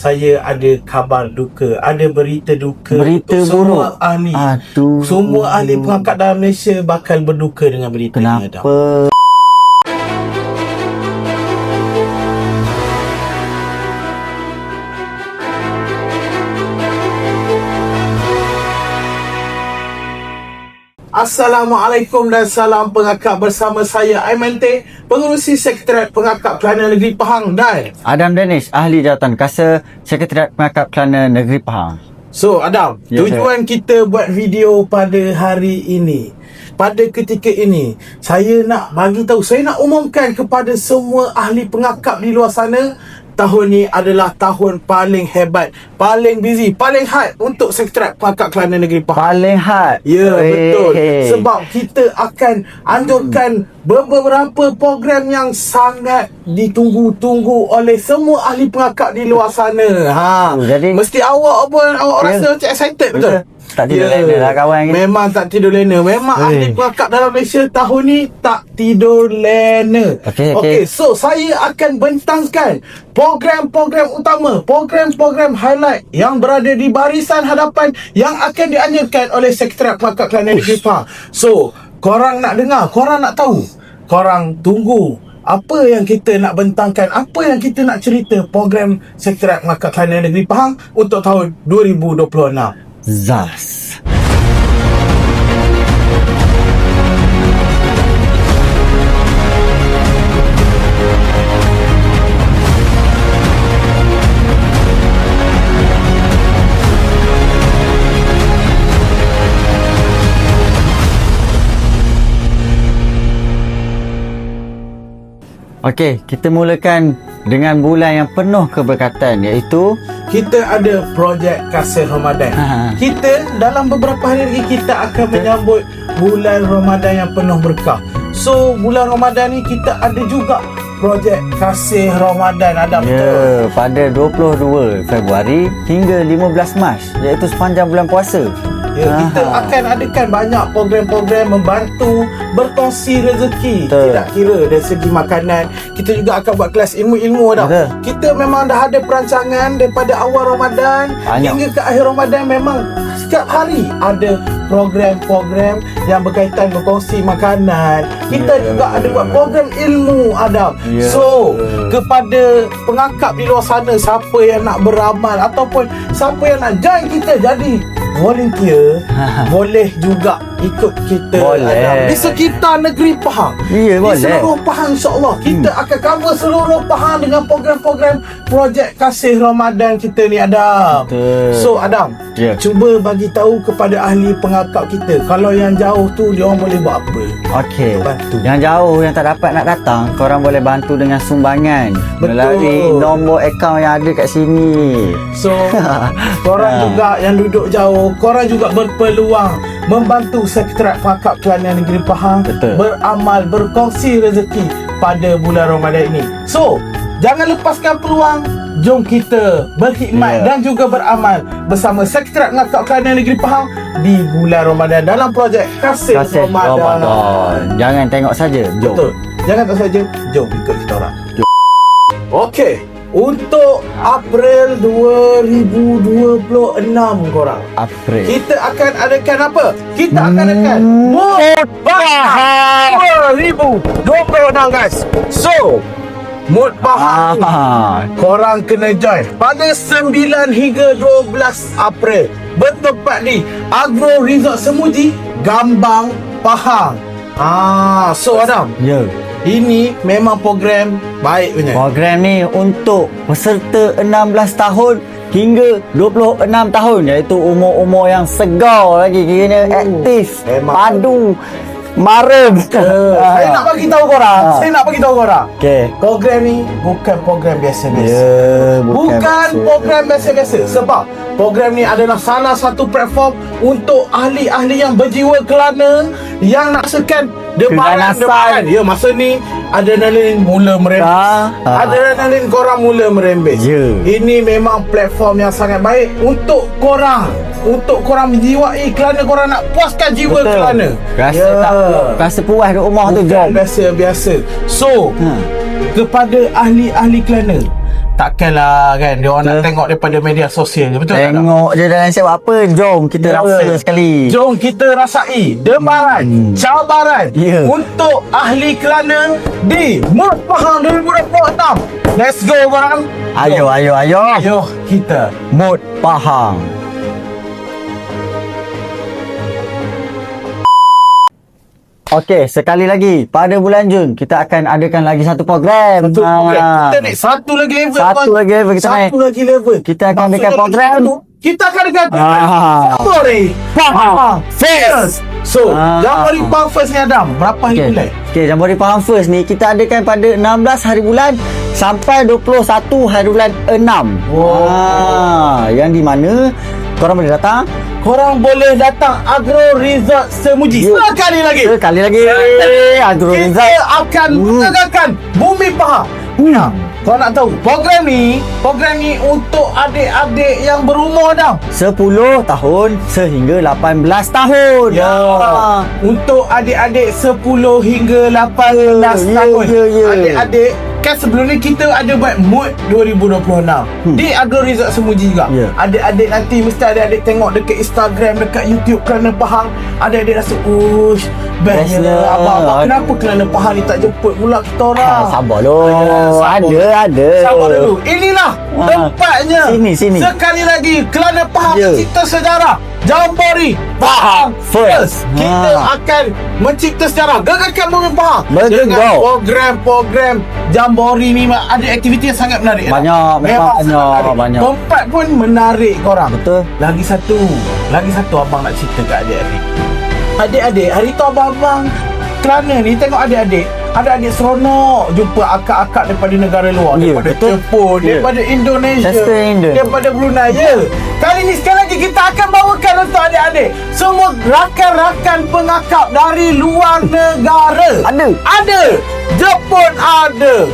Saya ada kabar duka, ada berita duka. Berita buruk. Semua ahli. Aduh. Semua ahli pengangkat dalam Malaysia bakal berduka dengan berita ni. Kenapa? Assalamualaikum dan salam pengakap bersama saya Aiman Teh, pengerusi Sekretariat Pengakap Kelana Negeri Pahang, dan Adam Danish, ahli jawatan kasa Sekretariat Pengakap Kelana Negeri Pahang. So Adam, tujuan kita buat video pada hari ini, pada ketika ini, saya nak bagi tahu, saya nak umumkan kepada semua ahli pengakap di luar sana, tahun ni adalah tahun paling hebat, paling busy, paling hard untuk Sekretariat Pengakap Kelana Negeri Pahang. Paling hard. Ya, betul. Sebab kita akan anjurkan beberapa program yang sangat ditunggu-tunggu oleh semua ahli pengakap di luar sana. Jadi mesti awak pun rasa macam excited, betul? Tak tidur lena lah kawan kita. Memang tak tidur lena. Memang ahli pengakap dalam Malaysia tahun ni tak tidur lena. Okey, so saya akan bentangkan program-program utama, program-program highlight yang berada di barisan hadapan yang akan dianjurkan oleh Sekretariat Pengakap Kelana Negeri Pahang. So, korang nak dengar, korang nak tahu, korang tunggu apa yang kita nak bentangkan, apa yang kita nak cerita program Sekretariat Pengakap Kelana Negeri Pahang untuk tahun 2026. Zas. Okey, kita mulakan dengan bulan yang penuh keberkatan, iaitu kita ada projek Kasih Ramadan. Kita dalam beberapa hari lagi kita akan menyambut bulan Ramadan yang penuh berkah. So bulan Ramadan ni kita ada juga projek Kasih Ramadan, Adam. Ya, pada 22 Februari hingga 15 Mac, iaitu sepanjang bulan puasa. Ya, kita akan adakan banyak program-program membantu berkongsi rezeki. Tidak kira dari segi makanan, kita juga akan buat kelas ilmu-ilmu dah. Kita memang dah ada perancangan daripada awal Ramadan hingga ke akhir Ramadan. Memang setiap hari ada program-program yang berkaitan berkongsi makanan. Kita juga ada buat program ilmu, Adam. So, kepada pengakap di luar sana, siapa yang nak beramal ataupun siapa yang nak join kita jadi volunteer, boleh juga ikut kita, Adam, di sekitar negeri Pahang. Ya, boleh. Di seluruh Pahang, insyaAllah kita akan cover seluruh Pahang dengan program-program projek Kasih Ramadan kita ni, Adam. So Adam, cuba bagi tahu kepada ahli pengakap kita, kalau yang jauh tu dia orang boleh buat apa? Okey, bantu. Yang jauh yang tak dapat nak datang, korang boleh bantu dengan sumbangan melalui nombor akaun yang ada kat sini. So korang juga yang duduk jauh, korang juga berpeluang membantu Sekretariat Pengakap Kelana Negeri Pahang beramal, berkongsi rezeki pada bulan Ramadan ini. So, jangan lepaskan peluang. Jom kita berkhidmat dan juga beramal bersama Sekretariat Pengakap Kelana Negeri Pahang di bulan Ramadan dalam projek Kasih Ramadan. Jangan tengok saja, jom. Betul. Jangan tengok saja, jom ikut kita orang. Okey. Untuk April 2026 korang, April, kita akan adakan apa? Kita akan adakan Mood Pahang 2026, guys. So, Mood Pahang korang kena join pada 9 hingga 12 April, bertempat di Agro Resort Semuji, Gambang, Pahang. So Adam, ini memang program baik punya. Program ni untuk peserta 16 tahun hingga 26 tahun, iaitu umur-umur yang segar lagi, kira aktif, padu, mara. Saya nak bagi tahu korang. Okey. Program ni bukan program biasa-biasa. Bukan program biasa-biasa. Sebab program ni adalah salah satu platform untuk ahli-ahli yang berjiwa kelana, yang nak rasakan debaran. Ya, masa ni adrenalin mula merembes. Adrenalin korang mula merembes. Ini memang platform yang sangat baik untuk korang, untuk korang menjiwai kelana, korang nak puaskan jiwa kelana. Rasa puas kat rumah tu, jom. Biasa-biasa. So, kepada ahli-ahli kelana, takkanlah kan dia orang nak tengok daripada media sosial. Betul tak? Tengok je dalam siap apa. Jom kita rasa sekali. Jom kita rasai debaran, cabaran untuk ahli kelana di Mood Pahang 2026. Let's go korang. Ayo kita Mood Pahang. Okey, sekali lagi pada bulan Jun kita akan adakan lagi satu program. Kita naik satu lagi level. Satu lagi level. Kita akan adakan program. Kita akan adakan Jamboree Pahang First. So, Jamboree Pahang First ni Adam, berapa hari bulan? Okey, Jamboree Pahang First ni kita adakan pada 16 hari bulan sampai 21 hari bulan 6. Yang di mana korang boleh datang. Korang boleh datang Agro Resort Semuji. Sekali lagi Agro Resort. Kita akan mengadakan Bumi Pahang. Kau nak tahu program ni untuk adik-adik yang berumur dah 10 tahun sehingga 18 tahun. Untuk adik-adik 10 hingga 18 tahun. Adik-adik kan sebelum ni kita ada buat Mood 2026 di Agro Resort Semuji juga. Adik-adik nanti mesti adik-adik tengok dekat Instagram, dekat YouTube Kelana Pahang. Adik-adik rasa bestnya abang-abang. Kenapa Kelana Pahang ni tak jemput pula kita orang? Sabar dulu. Ada. Sabar dulu. Inilah tempatnya. Sini. Sekali lagi Kelana Pahang mencipta sejarah. Jamboree Pahang First. Kita akan mencipta sejarah. Gegarkan Bumi Pahang dengan program-program Jamboree ni. Ada aktiviti yang sangat menarik. Banyak. Tempat pun menarik korang. Betul. Lagi satu abang nak cerita kat adik-adik. Adik-adik, hari tu abang-abang Kelana ni tengok adik-adik seronok jumpa akak-akak daripada negara luar, daripada Jepun, daripada Indonesia, daripada Brunei. Kali ni sekali lagi kita akan bawakan untuk adik-adik semua rakan-rakan pengakap dari luar negara. Ada Jepun, ada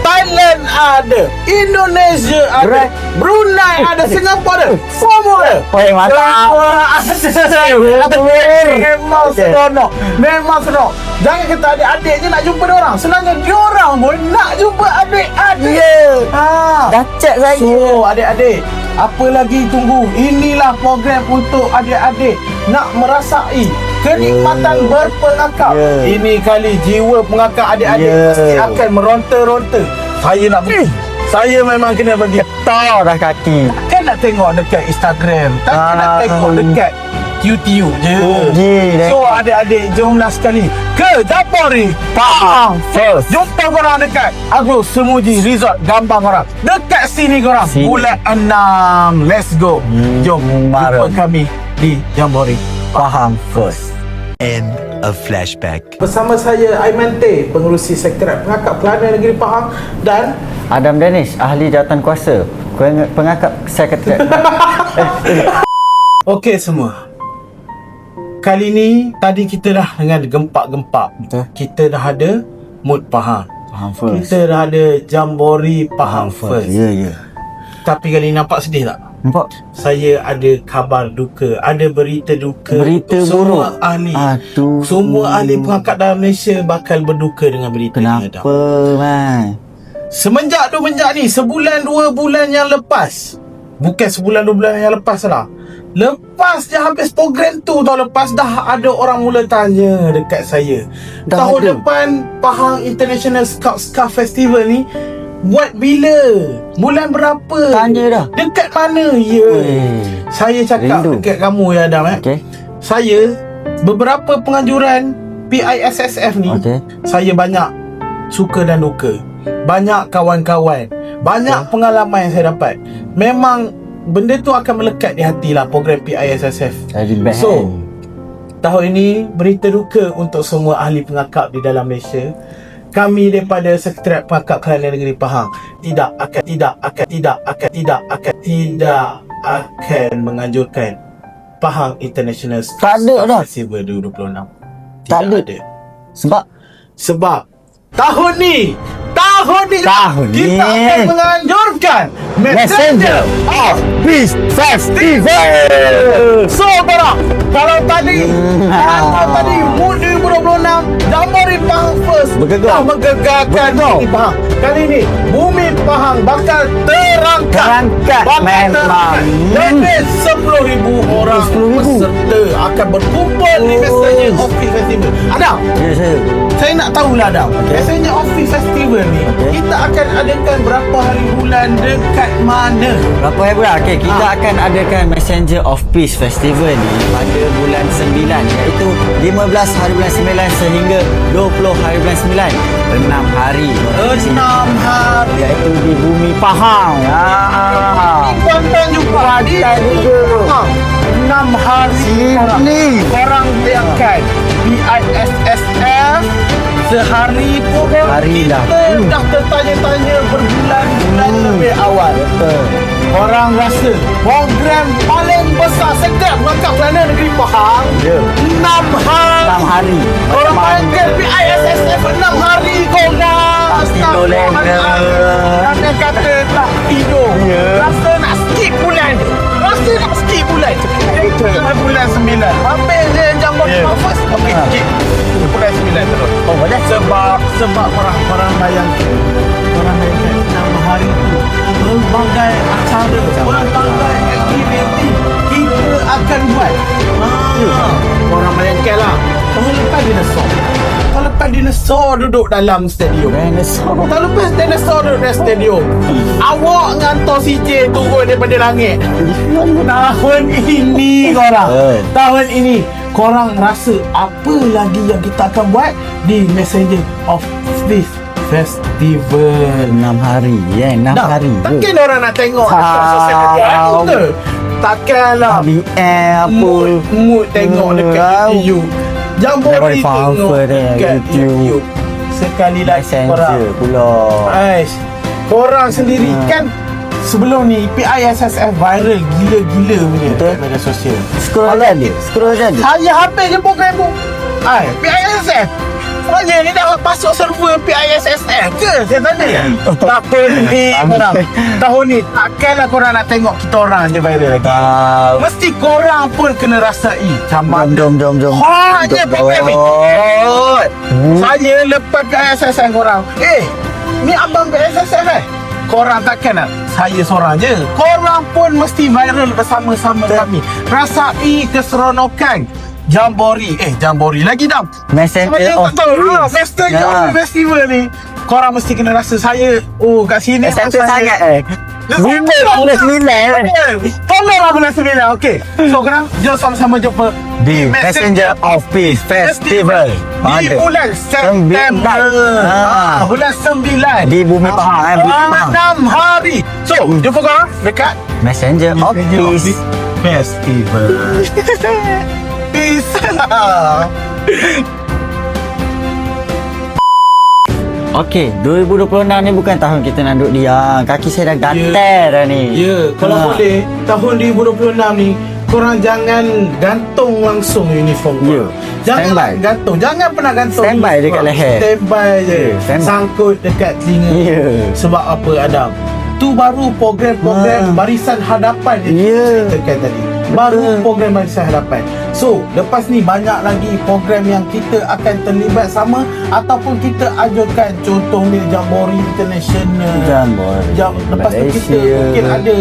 Thailand, ada Indonesia, ada Brunei, ada Singapura, ada semua ada. Memang seronok. Jangan kata adik-adik je nak jumpa diorang. Sebenarnya diorang pun nak jumpa adik-adik. Dacak saya. So adik-adik, apa lagi tunggu? Inilah program untuk adik-adik nak merasai kenikmatan berpengakap. Ini kali jiwa pengakap adik-adik pasti akan meronta-ronta. Saya nak pergi. Saya memang kena pergi. Tahu dah kaki. Takkan nak tengok dekat Instagram, takkan nak tengok dekat YouTube je. So adik-adik, jomlah sekali ke Jamboree Pahang First. Jumpa korang dekat Agro Semuji Resort. Gambar korang dekat sini korang. Bulan 6. Let's go. Jom jumpa kami di Jamboree Pahang First. End of flashback. Bersama saya Aiman T, pengerusi Sekretariat Pengakap Kelana Negeri Pahang, dan Adam Danish, ahli jawatan kuasa pengakap Sekretariat. Okey semua. Kali ni tadi kita dah dengan gempak-gempak. Kita dah ada Mood Pahang First. Kita dah ada Jamboree Pahang First. Tapi kali ni nampak sedih tak? Nampak? Saya ada kabar duka, ada berita duka. Berita semua buruk. ahli. Semua ahli pengakap dalam Malaysia bakal berduka dengan berita ni. Kenapa, man? Semenjak ni, sebulan 2 bulan yang lepas. Bukan sebulan 2 bulan yang lepas lah. Lepas je habis program tu, tahun lepas dah ada orang mula tanya dekat saya. Tahun depan Pahang International Scout Festival ni buat bila? Bulan berapa? Tanya dah. Dekat mana? Saya cakap dekat kamu ya Adam. Saya beberapa penganjuran PISSF ni, saya banyak suka dan duka. Banyak kawan-kawan, banyak pengalaman yang saya dapat. Memang benda tu akan melekat di hati lah, program PISSF. So tahun ini berita duka untuk semua ahli pengakap di dalam Malaysia. Kami daripada Sekretariat Pengakap Kelana Negeri Pahang tidak akan menganjurkan Pahang International Festival 2026. Tak ada. Sebab tahun ni kita akan menganjurkan Messenger of Peace Festival. So korang, kalau tadi Mood 2026 Jamboree Pahang First dah menggegarkan Bumi Pahang. Kali ni Bumi Pahang bakal terangkat memang. Jadi 10,000 orang 10,000 peserta akan berkumpul di Messenger Office Festival. Adam, Ya, saya nak tahulah Adam, Messenger Office Festival ni kita akan adakan berapa hari bulan dekat mana? Berapa hari bulan? Okey, kita akan adakan Messenger of Peace Festival ni pada bulan 9, iaitu 15 hari bulan 9 sehingga 20 hari bulan 9. 6 hari. 6 hari. Iaitu di Bumi Pahang. Kuantan juga di Pahang. 6 hari korang bayangkan BISSF sehari pun Hari kita dah tertanya-tanya berbulan-bulan lebih awal. Betul. Korang rasa program paling besar setiap Melangkah Perdana Negeri Pahang Ya. 6 hari. 6 hari. Korang panggil BISSF 6 hari korang. tidur lagi. Rasa kata tak tidur. Ya. Rasa nak skip bulan. Rasa nak skip bulan. Bulan 9. Habis je jambon first. Okey, skip. Bulan 9 terus. Oh, boleh? Sebab orang bayangkan 6 hari tu pelbagai acara, pelbagai aktiviti kita akan buat. Orang bayangkan lah, tahun lepas dinosaur duduk dalam stadium. Tahun lepas dinosaur duduk dalam stadium. Awak ngantor CJ turun daripada langit. Tahun ini tahun ini korang rasa apa lagi yang kita akan buat di Messenger of Peace Festival? 6 hari. 6 hari. Takkan orang nak tengok dekat sosial media kita. Takkanlah apa mood tengok dekat YouTube. Jambori tengok dekat YouTube. Sekali lagi korang pula. Korang sendiri kan sebelum ni PISSF viral gila-gila punya dekat media sosial. Scroll je. Saya habis je program tu. PISSF. Saya ni dah masuk server PISSF ke? Saya tanya. Tahun ni korang. Tahun ni takkanlah korang nak tengok kita orang je viral lagi. Mesti korang pun kena rasai cabaran. Jom. Hanya pandemik. Saya lepas PISSF korang. Ni abang PISSF korang takkan nak saya seorang je. Korang pun mesti viral bersama-sama kami. Rasai keseronokan Jambori lagi dah. Messenger of Messenger of Festival ni korang mesti kena rasa saya kat sini Messenger sangat bulan 9. Tolonglah bulan 9. Okey, so korang jom sama-sama jumpa di Messenger of Peace Festival di bulan September. Bulan 9 di Bumi Pahang. 6 hari. So jumpa korang dekat Messenger of Peace Festival. Peace. Okey, 2026 ni bukan tahun kita nak duduk diam. Kaki saya dah gatal dah ni. Kalau boleh tahun 2026 ni korang jangan gantung langsung uniform korang. Jangan gantung. Jangan pernah gantung. Standby dekat leher. Standby je. Sangkut dekat telinga. Sebab apa Adam? Tu baru program-program barisan hadapan yang kita ceritakan tadi. Baru program barisan hadapan. So, lepas ni banyak lagi program yang kita akan terlibat sama ataupun kita ajukan, contohnya Jambori International. Lepas tu kita mungkin ada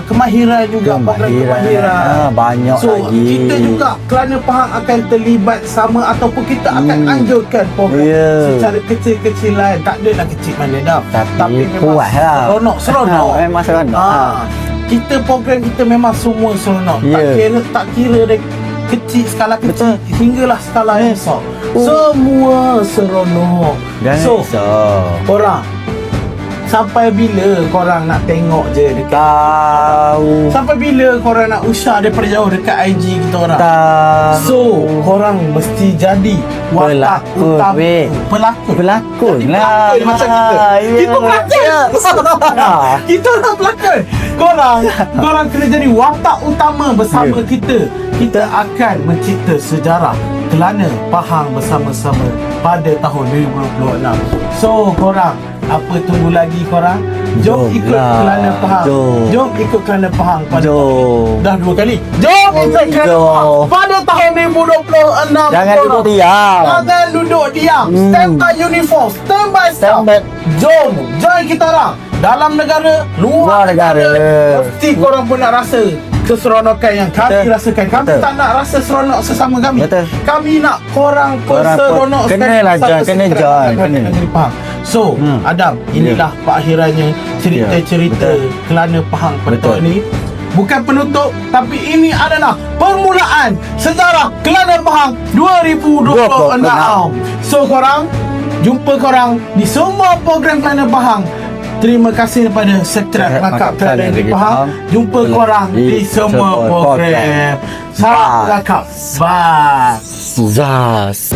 kemahiran juga, program kemahiran. Banyak so, lagi. Kita juga kerana Pahang akan terlibat sama ataupun kita akan anjurkan program secara kecil-kecilan. Tak adalah kecil mana dah. Tapi memang seronok. Memang seronok. Kita program kita memang semua seronok. Tak kira dia kecil, skala kecil hinggalah skala yang besar. Semua seronok. So, korang sampai bila korang nak tengok je dekat sampai bila korang nak usah daripada jauh dekat IG kita orang? So, korang mesti jadi watak utama. Pelakon lah macam kita. Kita pelakon. Kita orang pelakon. Korang kena jadi watak utama bersama kita. Kita akan mencipta sejarah Kelana Pahang bersama-sama pada tahun 2026. So, korang apa tunggu lagi korang? Jom ikut Kelana Pahang. Jom ikut Kelana Pahang pada dah 2 kali. Jom ikut Kelana Pahang pada tahun 2026. Jangan duduk diam. Stand by uniform. Stand by. Jom join kita orang. dalam negara, luar negara. Mesti korang pun nak rasa keseronokan yang kami Betul. rasakan. Kami Betul. tak nak rasa seronok sesama kami. Betul. Kami nak korang pun Korang pun seronok kenalah, satu John. Kena, sekali John. negara Kena. negeri Pahang. So, Adam, inilah perakhirannya cerita-cerita Betul. Kelana Pahang pada Betul. tahun ini. Bukan penutup, tapi ini adalah permulaan sejarah Kelana Pahang 2026. So korang, jumpa korang di semua program Kelana Pahang. Terima kasih kepada Sekretariat Markap Kelana Negeri Pahang. Jumpa korang di semua program. Salam Markap. Bye. Zas.